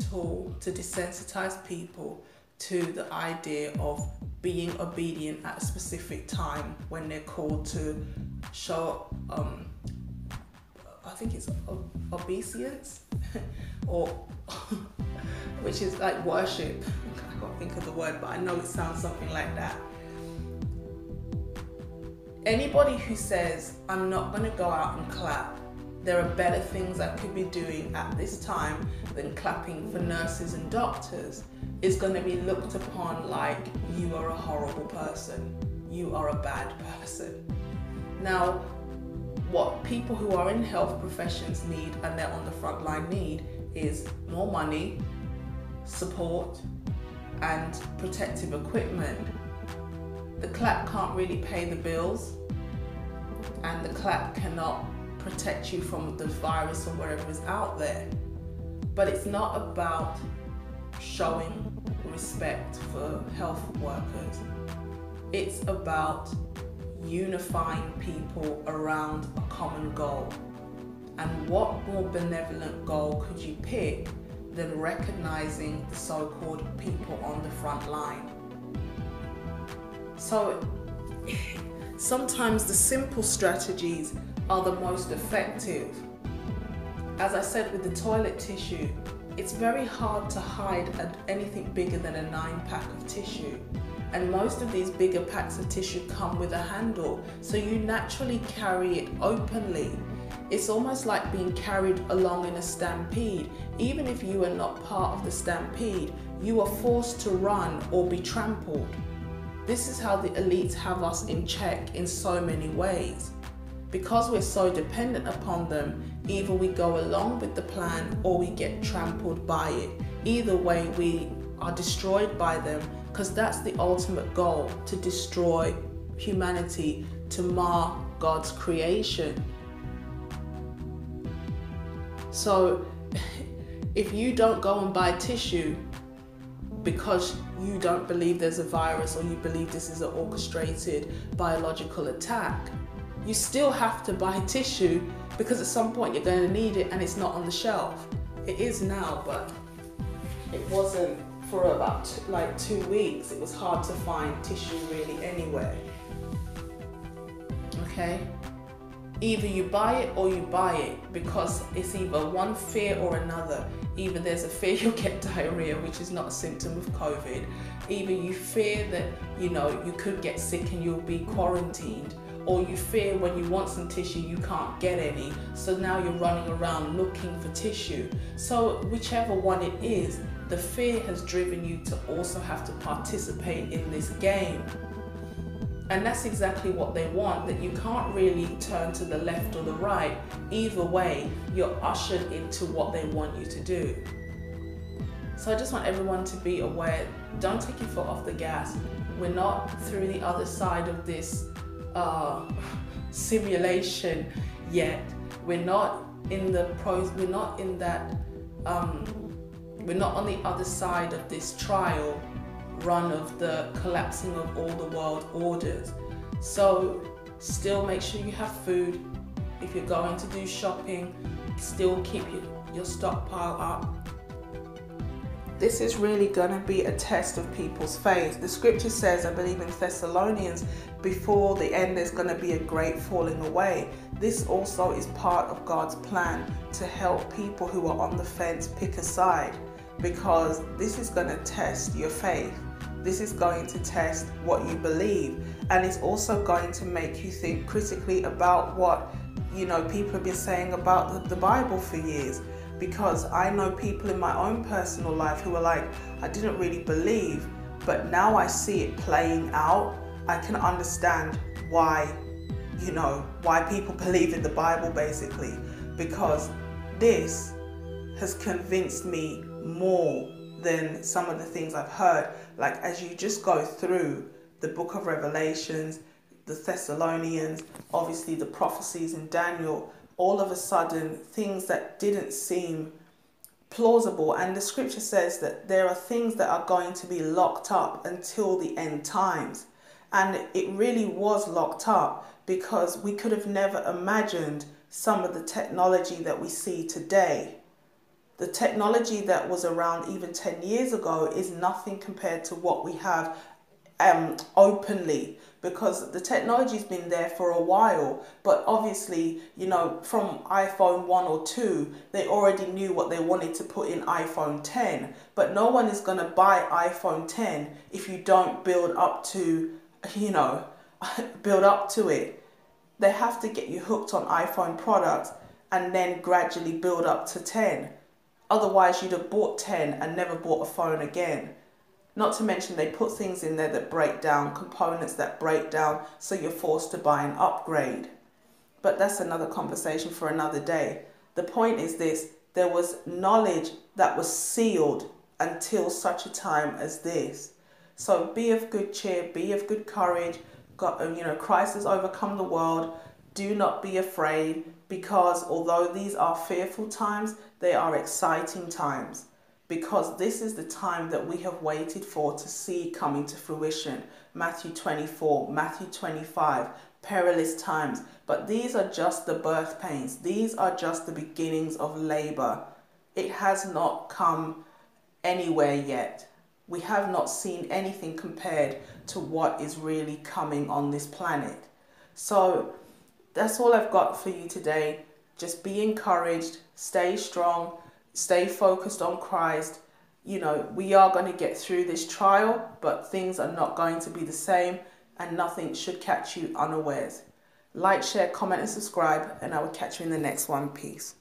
tool to desensitize people to the idea of being obedient at a specific time when they're called to show, I think it's obeisance, or which is like worship. I can't think of the word, but I know it sounds something like that. Anybody who says, I'm not going to go out and clap, there are better things I could be doing at this time than clapping for nurses and doctors, is going to be looked upon like you are a horrible person, you are a bad person. Now, what people who are in health professions need, and they're on the front line need, is more money, support, and protective equipment. The clap can't really pay the bills, and the clap cannot protect you from the virus or whatever is out there. But it's not about showing respect for health workers. It's about unifying people around a common goal. And what more benevolent goal could you pick than recognizing the so-called people on the front line? So sometimes the simple strategies are the most effective. As I said with the toilet tissue, it's very hard to hide anything bigger than a 9-pack of tissue. And most of these bigger packs of tissue come with a handle, so you naturally carry it openly. It's almost like being carried along in a stampede. Even if you are not part of the stampede, you are forced to run or be trampled. This is how the elites have us in check in so many ways. Because we're so dependent upon them, either we go along with the plan or we get trampled by it. Either way, we are destroyed by them, because that's the ultimate goal, to destroy humanity, to mar God's creation. So if you don't go and buy tissue because you don't believe there's a virus, or you believe this is an orchestrated biological attack, you still have to buy tissue, because at some point you're going to need it, and it's not on the shelf. It is now, but it wasn't for about 2 weeks. It was hard to find tissue really anywhere. Okay? Either you buy it or you buy it, because it's either one fear or another. Either there's a fear you'll get diarrhea, which is not a symptom of COVID. Either you fear that, you could get sick and you'll be quarantined. Or you fear when you want some tissue, you can't get any. So now you're running around looking for tissue. So whichever one it is, the fear has driven you to also have to participate in this game. And that's exactly what they want, that you can't really turn to the left or the right. Either way, you're ushered into what they want you to do. So I just want everyone to be aware, don't take your foot off the gas. We're not through the other side of this simulation yet. We're not in the we're not on the other side of this trial run of the collapsing of all the world orders. So still make sure you have food. If you're going to do shopping, still keep your stockpile up. This is really going to be a test of people's faith. The scripture says, I believe in Thessalonians, before the end there's going to be a great falling away. This also is part of God's plan to help people who are on the fence pick a side, because this is going to test your faith. This is going to test what you believe, and it's also going to make you think critically about what people have been saying about the Bible for years. Because I know people in my own personal life who are like, I didn't really believe, but now I see it playing out. I can understand why, why people believe in the Bible, basically, because this has convinced me more than some of the things I've heard. Like, as you just go through the book of Revelations, the Thessalonians, obviously the prophecies in Daniel, all of a sudden things that didn't seem plausible, and the scripture says that there are things that are going to be locked up until the end times. And it really was locked up, because we could have never imagined some of the technology that we see today The technology that was around even 10 years ago is nothing compared to what we have openly, because the technology's been there for a while, but obviously, you know, from iPhone 1 or 2, they already knew what they wanted to put in iPhone 10, but no one is going to buy iPhone 10 if you don't build up to, you know, build up to it. They have to get you hooked on iPhone products and then gradually build up to 10. Otherwise, you'd have bought 10 and never bought a phone again. Not to mention they put things in there that break down, components that break down, so you're forced to buy an upgrade. But that's another conversation for another day. The point is this: there was knowledge that was sealed until such a time as this. So be of good cheer, be of good courage. Christ has overcome the world. Do not be afraid, because although these are fearful times, they are exciting times. Because this is the time that we have waited for to see coming to fruition. Matthew 24, Matthew 25, perilous times. But these are just the birth pains. These are just the beginnings of labor. It has not come anywhere yet. We have not seen anything compared to what is really coming on this planet. So that's all I've got for you today. Just be encouraged, stay strong, stay focused on Christ. You know, we are going to get through this trial, but things are not going to be the same, and nothing should catch you unawares. Like, share, comment, and subscribe, and I will catch you in the next one. Peace.